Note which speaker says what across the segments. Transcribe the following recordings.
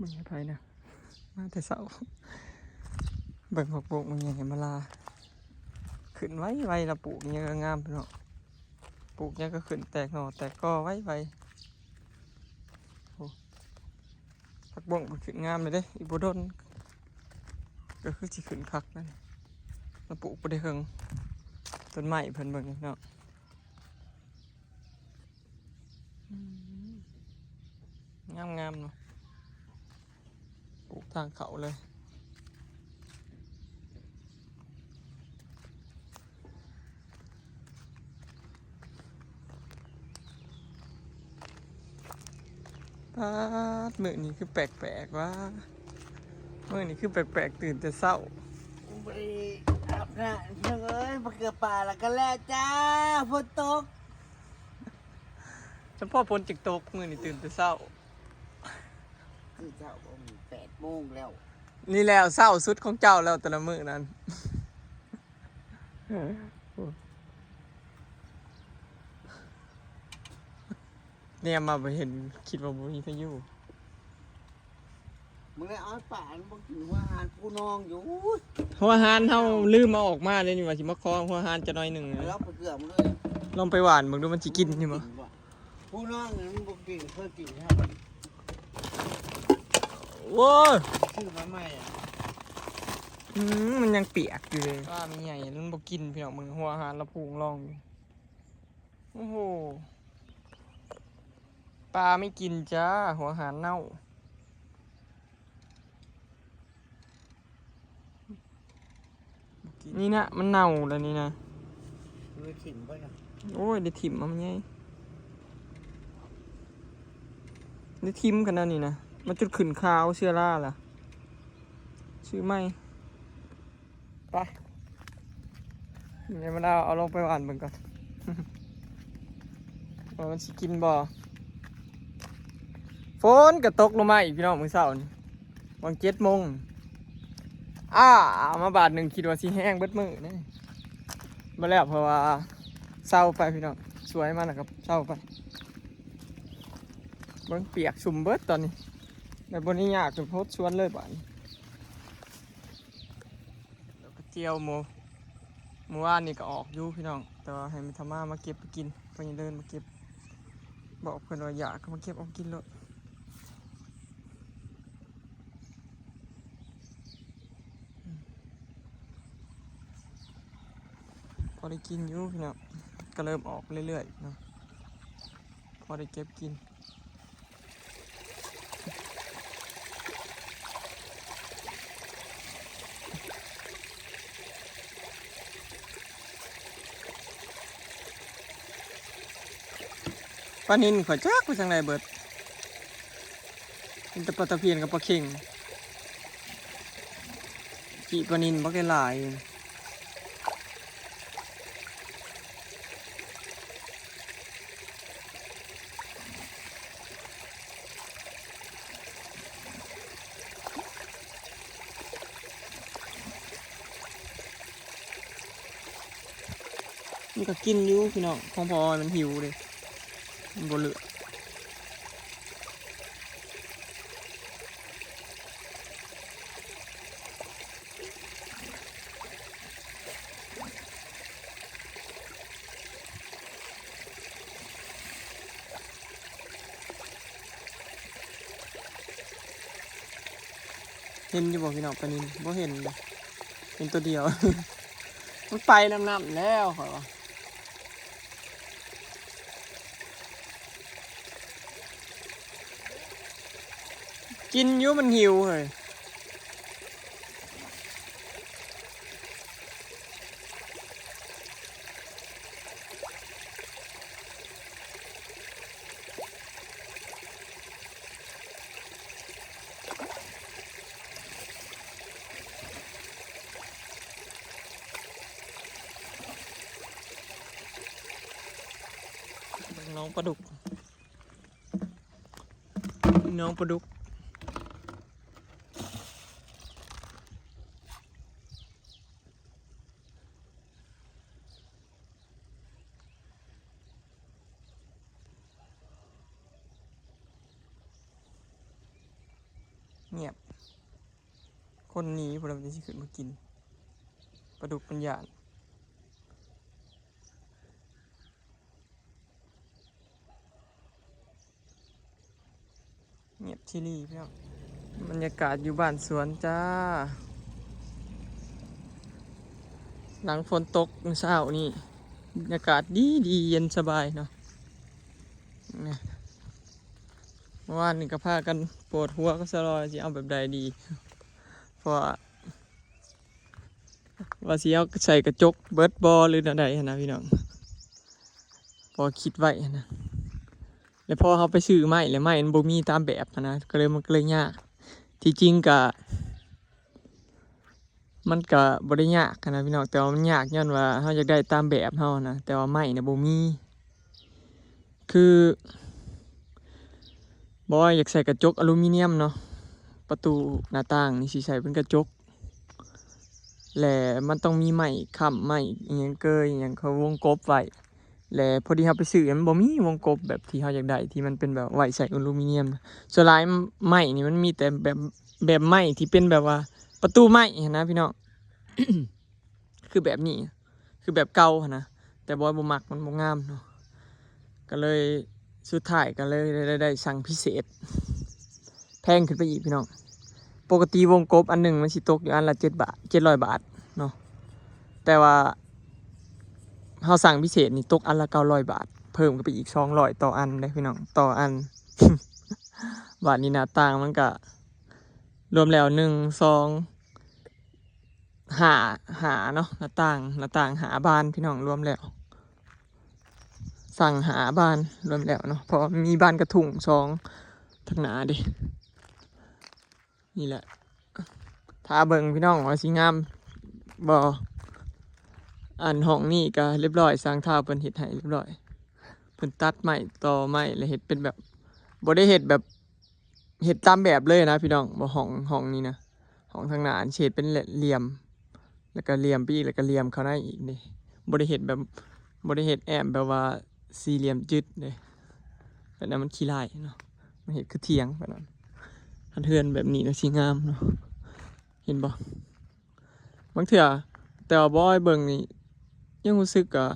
Speaker 1: มึงให้ไปนะมาแต่เสาเบิ่งผักบกมึงยังไงมาลาขึ้นไว้ไวละปลูกเนี่ยก็งามเนาะปลูกเนี่ยก็ขึ้นแตกหน่อแตกกอไว้ไวผักบกมันขึ้นงามเลยเด้อีโบดนก็คือสิขึ้นคักนั่นมาปลูกไปได้เฮิงต้นไม้เพิ่นเบิ่งเนาะงามเนาะปลูกทางเขาเลยป้าดมื้อนี้คือแปลกๆว่ามื้อนี้คือแปลกๆตื่นแต่เช้า
Speaker 2: ไปอาบน้ำเพื่อนเอ้ยมาเกือบป่าแล้วก็แล้วจ้าฝนตก
Speaker 1: เฉพาะฝนจิกตกมื้อนี้ตื่นแต่เช้า
Speaker 2: คือเจ้าผม8 โมงแล้ว
Speaker 1: นี่แล้วเช้าสุดของเจ้าแล้วแต่ละมื้อนั้นเนี่ยมาไปเห็นคิดว่าบ่มีพายุ
Speaker 2: มึงได้เอาป่านมึงกินหัวหานผู้น้องอยู่
Speaker 1: หัวหานเฮาลืมเอาออกมาเลยนี่ว่าสิมาคอหัวหานจะน้อยหนึ่ง
Speaker 2: แล้วไปเกือบเลย
Speaker 1: ลองไปหวานมึงดูมันสิกินอยู่บ่
Speaker 2: ผู้น้องนั้นมึงกินเพื่อกินครับ
Speaker 1: โว้ย
Speaker 2: ชื่อมาใหม่อ่ะ
Speaker 1: มันยังเปียกอยู่เลยว่ามันใหญ่มันบ่กินพี่น้องมึงหัวหานละพุงลองอยู่โอ้โหปลาไม่กินจ้าหัวหานเน่านี่นะมันเน่าแล้วนี่นะ
Speaker 2: มือถิ่มไปกัน
Speaker 1: โอ้ยได้ถิ่มมันไงได้ทิมกันแล้วนี่นะมันจุดขึ้นขาวเชื้อราล่ะชื่อไม่ไปเดี๋ยวมันเอาลงไปหวานเบิ่งก่อน ว่ามันสิกินบ่ฝนก็ตกลงมาอีกพี่น้องมื้อเช้านี่วัง7 โมงมาบาทหนึ่งคิดว่าสิแห้งเบิดมื้อนี่มาแล้วเพราะว่าเศร้าไปพี่น้องสวยมากนะครับเศร้าไปเบิ่งเปียกชุ่มเบิดตอนนี้ในบนนี้ยากจนโพดชวนเลยบ้านแล้วก็เจียวหมูเมื่อวานนี่ก็ออกอยู่พี่น้องแต่ว่าให้มันทำมาเก็บไปกินไปเดินมาเก็บบอกเพื่อนว่าอยากก็มาเก็บเอากินเลยพอได้กินอยู่พี่น้องก็เริ่มออกเรื่อยๆเนาะพอได้เก็บกินปลานินข่อยจักไปทางไหนเบิดเป็นแต่ปลาตะเพียนกับปลาเข่งกี่ปลานินบ่ได้หลายนี่ก็กินอยู่พี่น้องของพอมันหิวเลยมันบ่เหลือเห็นอยู่บ่พี่น้องปลานินบ่เห็นเลยเห็นตัวเดียว มันไปน้ำแล้วข่อยว่ากินอยู่มันหิวเลยน้องปลาดุกน้องปลาดุก เงียบคนหนีพวกเราจะสิขึ้นมากินปลาดุกปัญญาณเงียบชิลีพี่น้องบรรยากาศอยู่บ้านสวนจ้าหลังฝนตกเมื่อเช้านี่บรรยากาศดีดีเย็นสบายเนาะเนี่ยเมื่อวานนี่ก็พากันปวดหัวก็สลอยจะเอาแบบใดดีเพราะว่าสิเอาใส่กระจกเบิร์ดบอหรืออะไรนะพี่น้องพอคิดไว้นะแล้วพอเขาไปซื้อไม้แล้วไม้มันบ่มีตามแบบนะก็เลยมันก็เลยยากที่จริงกะมันก็บ่ได้ยากนะพี่น้องแต่ว่ามันยากย้อนว่าเขาอยากได้ตามแบบเขานะแต่ว่าไม้เนี่ยบ่มีคือบอกว่าอยากใส่กระจกอลูมิเนียมเนาะประตูหน้าต่างนี่สิใส่เป็นกระจกและมันต้องมีไม้ค้ำไม้อหยังเกยอหยังเขาวงกบไว้และพอดีเขาไปซื้อมันบ่มีวงกบแบบที่เขาอยากได้ที่มันเป็นแบบไว้ใส่อลูมิเนียมส่วนหลายไม้นี่มันมีแต่แบบไม้ที่เป็นแบบว่าประตูไม้นะพี่น้อง คือแบบนี้คือแบบเก่านะแต่บอยบ่มักมันบ่งามเนาะก็เลยสุดท้ายก็เลยได้สั่งพิเศษแพงขึ้นไปอีกพี่น้องปกติวงกบอันหนึ่งมันสิตกอยู่อันละ7 บาท700 บาทเนาะแต่ว่าเราสั่งพิเศษนี่ตกอันละ900 บาทเพิ่มขึ้นไปอีก200ต่ออันได้พี่น้องต่ออัน บาทนี้หน้าต่างมันก็รวมแล้วหาเนาะหน้าต่างหาบานพี่น้องรวมแล้วสั่งหาบานรวมแล้วเนาะเพราะมีบานกระถุงทางหนาดินี่แหละถ้าเบิ่งพี่น้องว่าสิงามบ่อันห้องนี่ก็เรียบร้อยสร้างท่าเพิ่นเฮ็ดให้เรียบร้อยเพิ่นตัดไม้ต่อไม้แล้วเฮ็ดเป็นแบบบ่ได้เฮ็ดแบบเฮ็ดตามแบบเลยนะพี่น้องบ่ห้องนี้นะห้องทางหน้าเฉดเป็นเหลี่ยมแล้วก็เหลี่ยมไปอีกแล้วก็เหลี่ยมเข้าในอีกนี่บ่ได้เฮ็ดแบบบ่ได้เฮ็ดแอมแบบว่าสี่เหลี่ยมจึดเลยแบบนั้นมันขี้ลายเนาะมันเฮ็ดคือเถียงแบบนั้นคันเทือนแบบนี้แล้วสิงามเนาะเห็นบ่บางเทื่อแต่ว่าบ่ให้เบิ่งนี่ยังรู้สึกว่า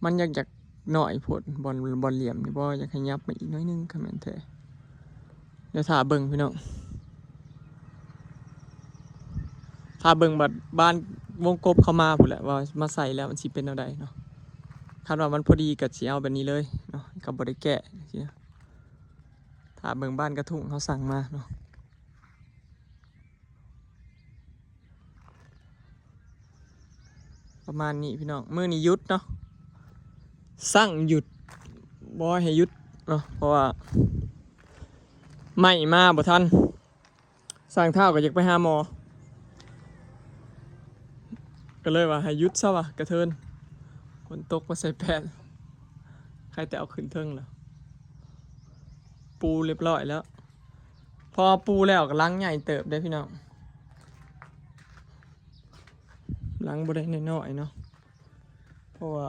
Speaker 1: มันอยากหน่อยโพดบอลเหลี่ยมนี่บ่อยากให้ยับมาอีกน้อยนึงคือแม่นแท้เดี๋ยวถ้าเบิ่งพี่น้องถ้าเบิ่งบัดบ้านวงกบเข้ามาพุ่นแหละว่ามาใส่แล้วมันสิเป็นแนวใดเนาะคาดว่ามันพอดีก็สิเอาแบบนี้เลยเนาะก็บ่ได้แกะจังซี่ถ้าเบิ่งบ้านกระทุ่งเขาสั่งมาเนาะประมาณนี้พี่น้องมื้อนี้หยุดเนาะสั่งหยุดบ่ให้หยุดเนาะเพราะว่าไม่มาบ่ทันสั่งเท้าก็อยากไปหาหมอก็เลยว่าให้หยุดซะว่ะกระเทินฝนตกมาใส่แผ่นใครแต่เอาขึ้นเทิงแล้วปูเรียบร้อยแล้วพอปูแล้วก็ล้างใหญ่เติบได้พี่น้องล้างบ่ได้น้อยๆเนาะเพราะว่า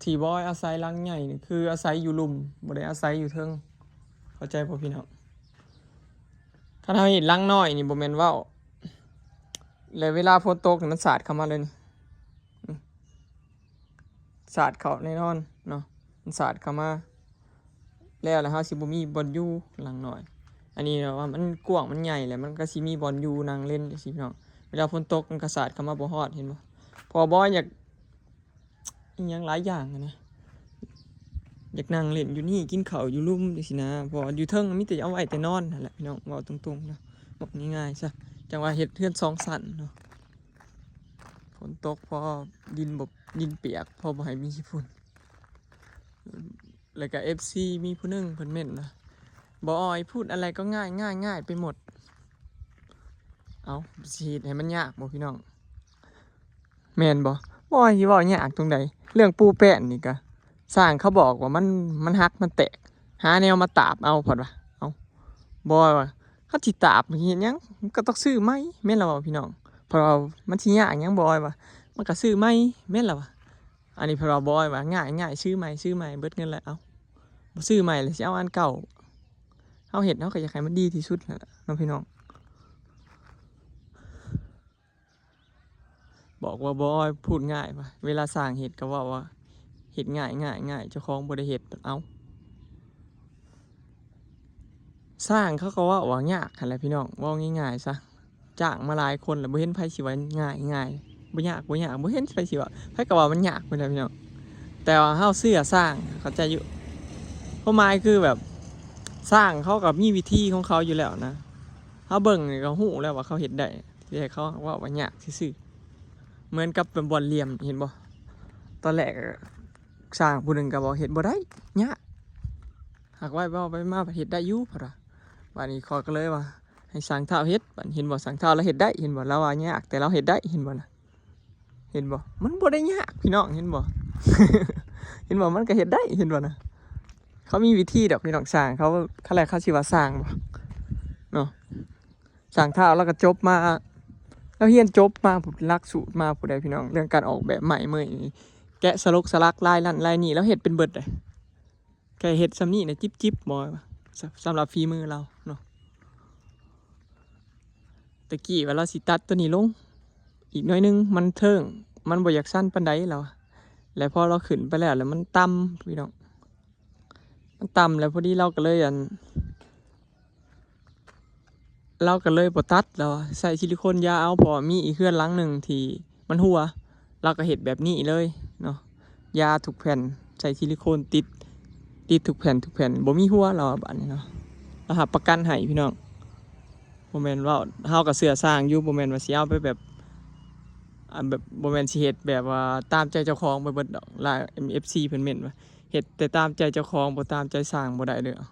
Speaker 1: ที่บอยอาศัยล้างใหญ่นี่คืออาศัยอยู่ลุ่มบ่ได้อาศัยอยู่เทิงเข้าใจป่ะพี่น้องถ้าทำให้ล้างน้อยนี่บ่แม่นว่าแล้วเวลาฝนตกนี่มันสาดเข้ามาเลยนี่สาดเข้าแน่นอนเนาะมันสาดเข้ามาแล้วเฮาสิบ่มีบอลอยู่หลังน้อยอันนี้ว่ามันกว้างมันใหญ่แหละมันก็สิมีบอลอยู่นั่งเล่นจังซี่พี่น้องเวลาฝนตกมันก็สาดเข้ามาบ่ฮอดเห็นบ่พอบอยอยากอีหยังหลายอย่างนะอยากนั่งเล่นอยู่นี่กินข้าวอยู่ลุ่มจังซี่นะพออยู่เทิงมีแต่เอาไว้แต่นอนนั่นแหละพี่น้องเว้าตรงๆนะบอกง่ายๆซะจังว่าเฮ็ดเฮือน2 ชั้นเนาะฝนตกพอดินเปียกพอบ่ให้มีขี้ฝุ่นแล้วก็ FC มีผู้นึงเพิ่นเม่นนะบ่อ้อยพูดอะไรก็ง่ายไปหมดเอาสิเฮ็ดให้มันยากบ่พี่น้องแม่นบ่อ้อยสิเว้ายากตรงใดเรื่องปูแป้นนี่ก็สร้างเขาบอกว่ามันหักมันแตกหาแนวมาตาบเอาพอดว่าเอาบ่ว่าเขาสิตาบเฮ็ดหยังมันก็ต้องซื้อไหมแม่นล่ะบ่พี่น้องเพราะว่ามันสิยากหยังบ่ว่ามันก็ซื้อไหมแม่นล่ะบ่อันนี้เพราะว่าบ่ว่าง่ายซื้อใหม่เบิดเงินแล้วเอาบ่ซื้อใหม่แล้วสิเอาอันเก่าเฮ าเฮ็ดเฮาก็อยากให้มันดีที่สุดนั่นแหละน้องพี่น้องบอกว่าบ่พูดง่ายป่ะเวลาสร้างเฮ็ดก็ว่าเฮ็ดง่ายเจ้าของบ่ได้เฮ็ดเอ้าสร้างเขาก็ว่ายากหั่นแหละพี่น้องเว้าง่ายๆซะจ้างมาหลายคนแล้วบ่เห็นไผสิว่าง่ายบ่ยากบ่เห็นไผสิว่าไผก็ว่ามันยากไปแหล้วพี่น้องแต่ว่าเฮาเชื่อสร้างเข้าใจอยู่ความหมายคือแบบสร้างเขาก็มีวิธีของเขาอยู่แล้วนะเฮาเบิ่งนี่ก็ฮู้แล้วว่าเขาเฮ็ดได้ที่ให้เขาว่ายากซื่อๆเหมือนกับเป็นบ่อนเหลี่ยมเห็นบ่ตอนแรกสร้างผู้หนึงก็บอกเฮ็ดบ่ได้ยากหากว่าไปมาเฮ็ดได้อยู่พุ่นน่ะบัดนี้ข้อยก็เลยว่าให้สร้างเท้าเฮ็ดบัดเห็นบ่สร้างเท้าแล้วเฮ็ดได้เห็นบ่แล้วว่ายากแต่เราเฮ็ดได้เห็นบ่น่ะเห็นบ่มันบ่ได้ยากพี่น้องเห็นบ่ เห็นบ่มันก็เฮ็ดได้เห็นบ่น่ะเขามีวิธีดอกพี่น้องสร้างเขาแรกเขาสิว่าสร้างบ่เนาะสร้างเท้าแล้วก็จบมาแล้วเรียนจบมาผู้หลักสูตรมาผู้ใดพี่น้องเรื่องการออกแบบใหม่เมื่อยแกะสลักลายนั่นลายนี่แล้วเฮ็ดเป็นเบิดเลยแค่เฮ็ดซ้ำนี่น่ะจิ๊บบ่สำหรับฝีมือเราเนาะตะกี้ว่าเราสิตัดตัวนี้ลงอีกหน่อยนึงมันเทิงมันบ่อยากสั้นปานใดแล้วแล้วพอเราขึ้นไปแล้วมันต่ำพี่น้องมันต่ำแล้วพอดีเราก็เลยบ่ตัดแล้วใส่ซิลิโคนยาเอาพอมีอีกเครื่องหลังหนึ่งที่มันหัวเราก็เฮ็ดแบบนี้เลยเนาะยาทุกแผ่นใส่ซิลิโคนติดทุกแผ่นบ่มีหัวเราบัดนี้เนาะเราหับประกันให้พี่น้องบ่แม่นว่าเฮาก็เชื่อสร้างอยู่บ่แม่นว่าสิเอาไปแบบแบบบ่แม่นสิเฮ็ดแบบว่าตามใจเจ้าของไปเบิดดอกหลาย MFC เพิ่นเม้นว่าเฮ็ดแต่ตามใจเจ้าของบ่ตามใจสร้างบ่ได้เด้อ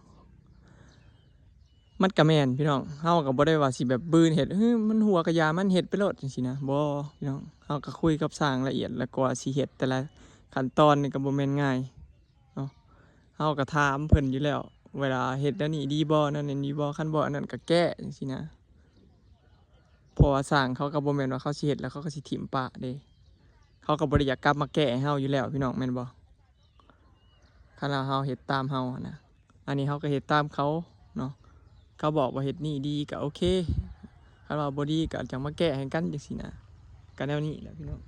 Speaker 1: มันก็แม่นพี่น้องเฮาก็บ่ได้ว่าสิแบบบืนเฮ็ดมันหัวกะยามันเฮ็ดไปโลดจังซี่นะบ่พี่น้องเฮาก็คุยกับสร้างละเอียดแล้วกว่าสิเฮ็ดแต่ละขั้นตอนนี่ก็บ่แม่นง่ายเนาะเฮาก็ถามเพิ่นอยู่แล้วเวลาเฮ็ดอันนี้ดีบ่นั่นนี่บ่คันบ่อันนั้นก็แก้จังซี่นะเพราะว่าสร้างเขาก็บ่แม่นว่าเขาสิเฮ็ดแล้วเขาก็สิถิ้มปะเด้เขาก็บ่ได้อยากกลับมาแก้ให้เฮาอยู่แล้วพี่น้องแม่นบ่คันว่าเฮาเฮ็ดตามเฮานะอันนี้เฮาก็เฮ็ดตามเขาเนาะเขาบอกว่าเฮ็ดนี่ดีก็โอเคคันว่าบ่ดีก็จังมาแก้ให้กันจังซี่นะก็แนวนี้แหละพี่น้อง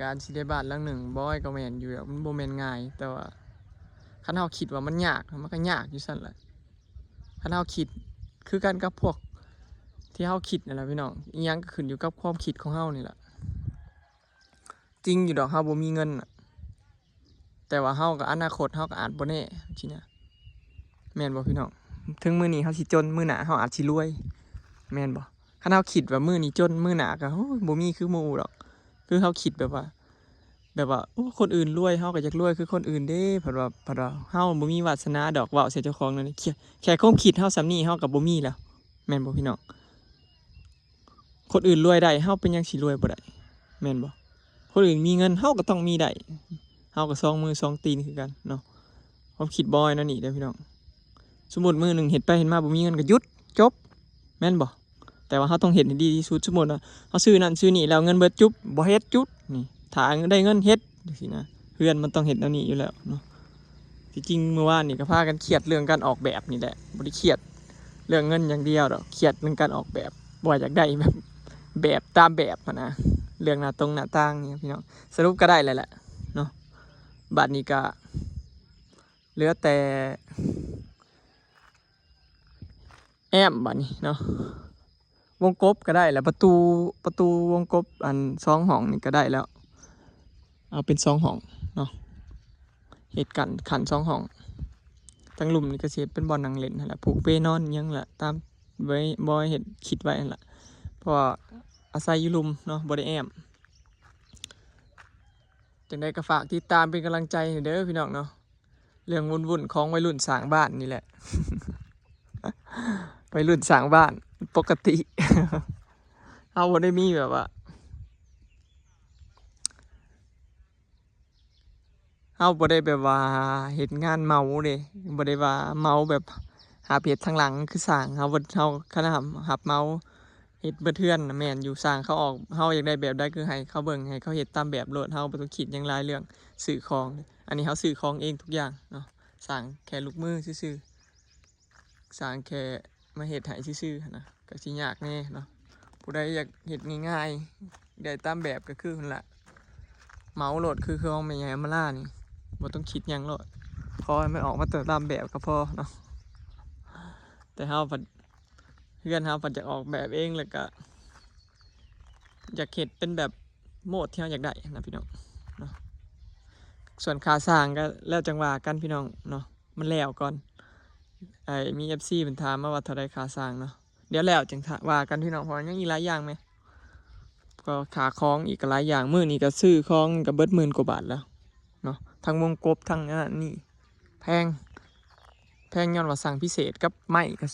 Speaker 1: การสิได้บ้านหลังหนึ่งบ่ก็แม่นอยู่แล้วมันบ่แม่นง่ายแต่ว่าคันเฮาคิดว่ามันยากมันก็ยากอยู่ซั่นแหละคันเฮาคิดคือกันกับพวกที่เฮาคิดนั่นแหละพี่น้องอีหยังก็ขึ้นอยู่กับความคิดของเฮานี่แหละจริงอยู่ดอกเฮาบ่มีเงินน่ะแต่ว่าเฮาก็อนาคตเฮาก็อาจบ่แน่จังซี่นะแม่นบ่พี่น้องถึงมื้อนี้เฮาสิจนมื้อหน้าเฮาอาจสิรวยแม่นบ่คันเฮาคิดว่ามื้อนี้จนมื้อหน้าก็โอ้ยบ่มีคือหมู่ดอกคือเฮาคิดแบบว่าโอ้คนอื่นรวยเฮาก็อยากรวยคือคนอื่นเด้เพิ่นว่าเฮาบ่มีวาสนาดอกเว้าใส่เจ้าของนั่นแค่ความคิดเฮาส่ำนี้เฮาก็บ่มีแล้วแม่นบ่พี่น้องคนอื่นรวยได้เฮาเป็นหยังสิรวยบ่ได้แม่นบ่คนอื่นมีเงินเฮาก็ต้องมีได้เฮาก็สองมือสองตีนคือกันเนาะความคิดบ่อยนั่นนี่เด้อพี่น้องสมมุติมื้อนึงเฮ็ดไปเฮ็ดมาบ่มีเงินก็หยุดจบแม่นบ่แต่ว่าเฮาต้องเฮ็ดให้ดีที่สุดสมมุติว่าเฮาซื้อนั่นซื้อนี่แล้วเงินเบิดจุ๊บบ่เฮ็ดจุดนี่ถ้าได้เงินเฮ็ดจังซี่นะเพื่อนมันต้องเฮ็ดแนวนี้อยู่แล้วเนาะที่จริงเมื่อวานนี่ก็พากันเครียดเรื่องการออกแบบนี่แหละบ่ได้เครียดเรื่องเงินอย่างเดียวดอกเครียดเรื่องการออกแบบบ่อยากได้แบบตามแบบนะเรื่องหน้าต่างนี่พี่น้องสรุปก็ได้แล้วแหละเนาะบัดนี้ก็เหลือแต่แอมบัดนี้เนาะวงกบก็ได้แล้วประตูวงกบอัน2ห้องนี่ก็ได้แล้วเอาเป็น2ห้องเนาะเหตุการณ์ขัน2ห้องทั้งหลุมนี่ก็สิเป็นบ่อนนั่งเล่นนั่นแหละผูกเปนอนยังล่ะตามไว้บ่เฮ็ดคิดไว้นั่นล่ะเพราะว่าอาศัยอยู่หลุมเนาะบ่ได้แอมจังได๋ก็ฝากติดตามเป็นกำลังใจให้เด้อพี่น้องเนาะเรื่องวุ่นๆของวัยรุ่นสร้างบ้านนี่แหละ วัยรุ่นสร้างบ้านปกติ เอาบ่ได้มีแบบว่าเอาบ่ได้แบบว่าเฮ็ดงานเมาเด้บ่ได้ว่าเมาแบบหาเฮ็ดทางหลังคือสร้างเฮาคันหับเมาเฮ็ดเบิดเทือนน่ะแม่นอยู่สร้างเขาออกเฮาอยากได้แบบใดคือให้เขาเบิ่งให้เขาเฮ็ดตามแบบโลดเฮาบ่ต้องคิดหยังหลายเรื่องซื้อของ อันนี้เขาซื้อของเองทุกอย่างเนาะสั่งแค่ลูกมือซื่อๆสั่งแค่มาเฮ็ดให้ซื่อๆนะก็สิยากแน่เนาะผู้ใดอยากเฮ็ดง่ายๆได้ตามแบบก็คือนั่นแหละเหมาโหลดคือของแม่ใหญ่มาล่านี่บ่ต้องคิดหยังโหลดขอให้มันออกมาตามแบบก็พอเนาะแต่เฮาผัดเพื่อนเฮาผัดจะออกแบบเองแล้วก็อยากเฮ็ดเป็นแบบโหมดที่เฮาอยากได้นะพี่น้องเนาะส่วนค่าสร้างก็แล้วจังว่ากันพี่น้องเนาะมันแล้วก่อนมี FC เพิ่นถามมาว่าเท่าใดค่าสร้างเนาะเดี๋ยวแล้วจังว่ากันพี่น้องเพราะยังอีกหลายอย่างแม่ก็ค่าของอีกหลายอย่างมื้อนี้ก็ซื้อของก็เบิด10,000 กว่าบาทแล้วเนาะทั้งวงกบทั้งนี่แพงย้อนว่าสั่งพิเศษกับไม้ก็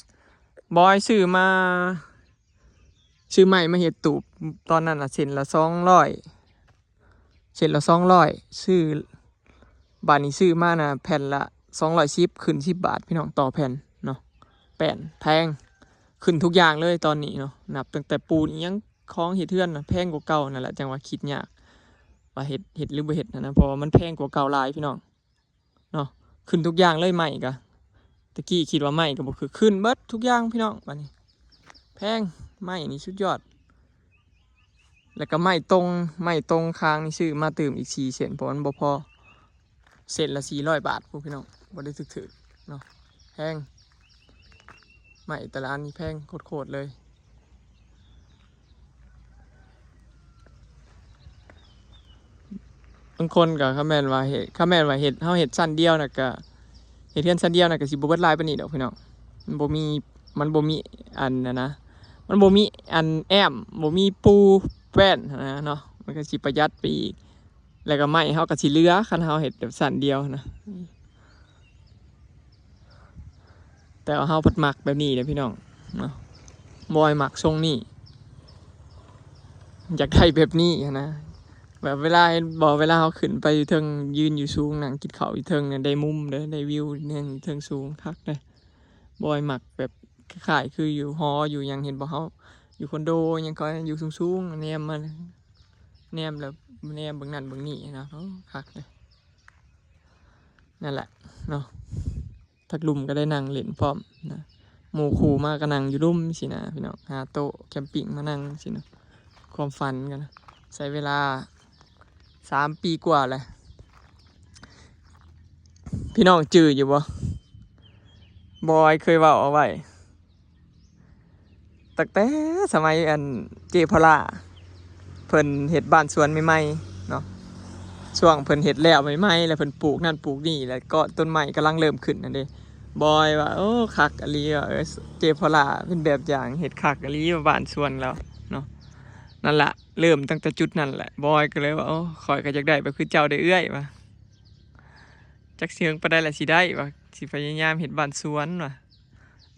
Speaker 1: บอยซื้อไม้มาเฮ็ดตูบตอนนั้นน่ะเส้นละ200ซื้อบาทนี้ซื้อมานะแผ่นละ210ขึ้น10 บาทพี่น้องต่อแผ่นเนาะแพงขึ้นทุกอย่างเลยตอนนี้เนาะนับตั้งแต่ปูนยังของเฮ็ดเทือนนะแพงกว่าเก่านั่นแหละจังว่าคิดยากว่าเฮ็ดหรือบ่เฮ็ดนะเพราะว่ามันแพงกว่าเก่าหลายพี่น้องเนาะขึ้นทุกอย่างเลยใหม่ก็ตะกี้คิดว่าใหม่ก็บ่คือขึ้นเบิดทุกอย่างพี่น้องบัดนี้แพงใหม่นี่สุดยอดแล้วก็ไม้ตรงค้างนี่ซื้อมาเติมอีก4เส้นเพราะมันบ่พอเส้นละ400 บาทพวกพี่น้องบ่ได้ถึกๆเนาะแพงไม้แต่ละอันนี่แพงโคตรเลยบางคนก็คอมเมนต์ว่าเฮ็ดเฮาเฮ็ดชั้นเดียวน่ะก็เฮ็ดเรือนชั้นเดียวน่ะก็สิบ่เบิดหลายปานนี้ดอกพี่น้องมันบ่มีอันนะมันบ่มีอันแอมบ่มีปูแป้นนะเนาะมันก็สิประหยัดไปอีกแล้วก็ไม้เฮาก็สิเหลือคันเฮาเฮ็ดแบบชั้นเดียวนะแต่ว่าเฮาพัดมักแบบนี้เด้อพี่น้องเนาะบ่อยมักทรงนี้อยากได้แบบนี้นะแบบเวลาเขาขึ้นไปอยู่เทิงยืนอยู่สูงนั่งกินข้าวอยู่เทิงเนี่ยได้มุมเด้อได้วิวเนี่ยเทิงสูงคักเลยบ่อยมักแบบคล้ายๆคืออยู่หออยู่ยังเห็นบ่เฮาอยู่คอนโดยังก็อยู่สูงๆแนมมาแนมแล้วแนมเบิ่งนั่นเบิ่งนี่นะคักเลยนั่นแหละเนาะทักลุมก็ได้นั่งเล่นพร้อมนะหมู่คู่มาก็นั่งอยู่ลุ่มสินะพี่น้องหาโต๊ะแคมปิ้งมานั่งสินะความฝันกันนะใช้เวลา3 ปีกว่าเลยพี่น้องจื้ออยู่บ่บอยเคยเว้าเอาไว้ตั้งแต่สมัยอันเจพลาเพิ่นเฮ็ดบ้านสวนใหม่ๆเนาะช่วงเพิ่นเฮ็ดแล้วใหม่ๆแล้วเพิ่นปลูกนั่นปลูกนี่แล้วก็ต้นไม้กำลังเริ่มขึ้นนั่นเด้บอยว่าโอ้คักอะลีเจพลาเป็นแบบอย่างเฮ็ดคักอะลีบ้านสวนแล้วเนาะนั่นแหละเริ่มตั้งแต่จุดนั้นแหละบอยก็เลยว่าโอ้ข่อยก็อยากได้แบบคือเจ้าได้เอื้อยว่ะจักเสียงปานใดล่ะสิได้ว่ะสิพยายามเฮ็ดบ้านสวนว่ะ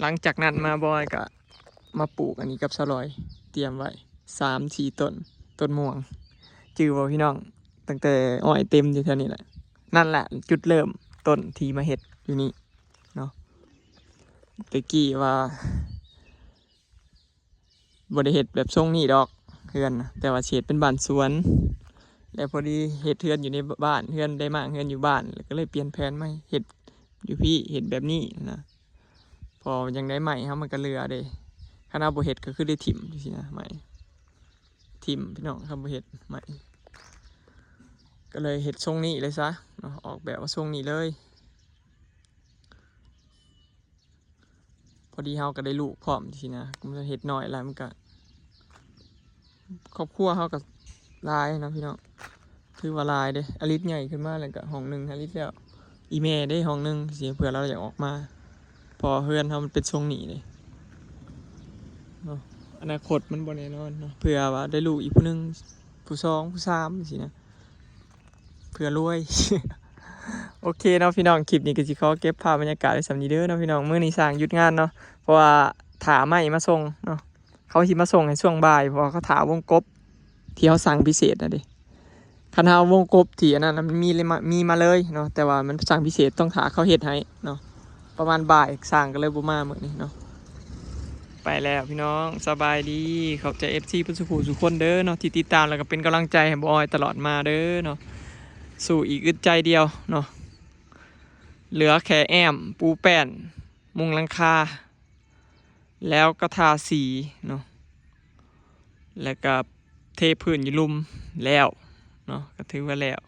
Speaker 1: หลังจากนั้นมาบอยก็มาปลูกอันนี้กับสลอยเตรียมไว้3-4 ต้นม่วงจื้อบ่พี่น้องตั้งแต่อ้อยเต็มอยู่แถวนี้แหละนั่นแหละจุดเริ่มต้นที่มาเฮ็ดอยู่นี่เนาะตะกี้ว่าบ่ได้เฮ็ดแบบทรงนี้ดอกเฮือนนะแต่ว่าเฮ็ดเป็นบ้านสวนแล้วพอดีเฮ็ดเฮือนอยู่ในบ้านเฮือนได้มากเฮือนอยู่บ้านแล้วก็เลยเปลี่ยนแผนมาเฮ็ดอยู่พี่เฮ็ดแบบนี้นะพอยังได้ใหม่เฮามันก็เหลือเด้คันเอาบ่เฮ็ดก็คือได้ถิ่มจังซี่นะใหม่ถิ่มพี่น้องครับบ่เฮ็ดใหม่ก็เลยเฮ็ดทรงนี้เลยซะเนาะออกแบบว่าทรงนี้เลยพอดีเฮาก็ได้ลูกพร้อมจังซี่นะมันเฮ็ดน้อยแล้วมันก็ครอบครัวเฮาก็หลายนะพี่น้องถือว่าหลายเด้อลิตใหญ่ขึ้นมาแล้วก็ห้องนึงอลิตแล้วอีแม่ได้ห้องนึงสิเผื่อเราอยากออกมาพอเฮือนเฮามันเป็นทรงนี้เลยเนาะอนาคตมันบ่แน่นอนเนาะเผื่อว่าได้ลูกอีกผู้นึงผู้2ผู้3จังซี่นะเผื่อรวย โอเคเนาะพี่น้องคลิปนี้ก็สิขอเก็บภาพบรรยากาศไว้สำนี้เด้อเนาะพี่น้องมื้อนี้สร้างหยุดงานเนาะเพราะว่าถาไม้มาส่งเนาะเขาสิมาส่งให้ช่วงบ่ายเพราะเขาถาวงกบที่เขาสั่งพิเศษนะดิคันเฮาวงกบที่อันนั้นมันมีมาเลยเนาะแต่ว่ามันสั่งพิเศษต้องถาเขาเฮ็ดให้เนาะประมาณบ่ายสั่งก็เลยบ่มามื้อนี้เนาะไปแล้วพี่น้องสบายดีขอบใจ FC ผู้สุขทุกคนเด้อเนาะที่ติดตามแล้วก็เป็นกำลังใจให้บ่ออยตลอดมาเด้อเนาะ สู่อีกอึดใจเดียวเนาะเหลือแค่แอมปูแป้นมุงหลังคาแล้วก็ทาสีเนาะแล้วก็เทพื้นอยู่ลุมแล้วเนาะก็ถือว่าแล้ว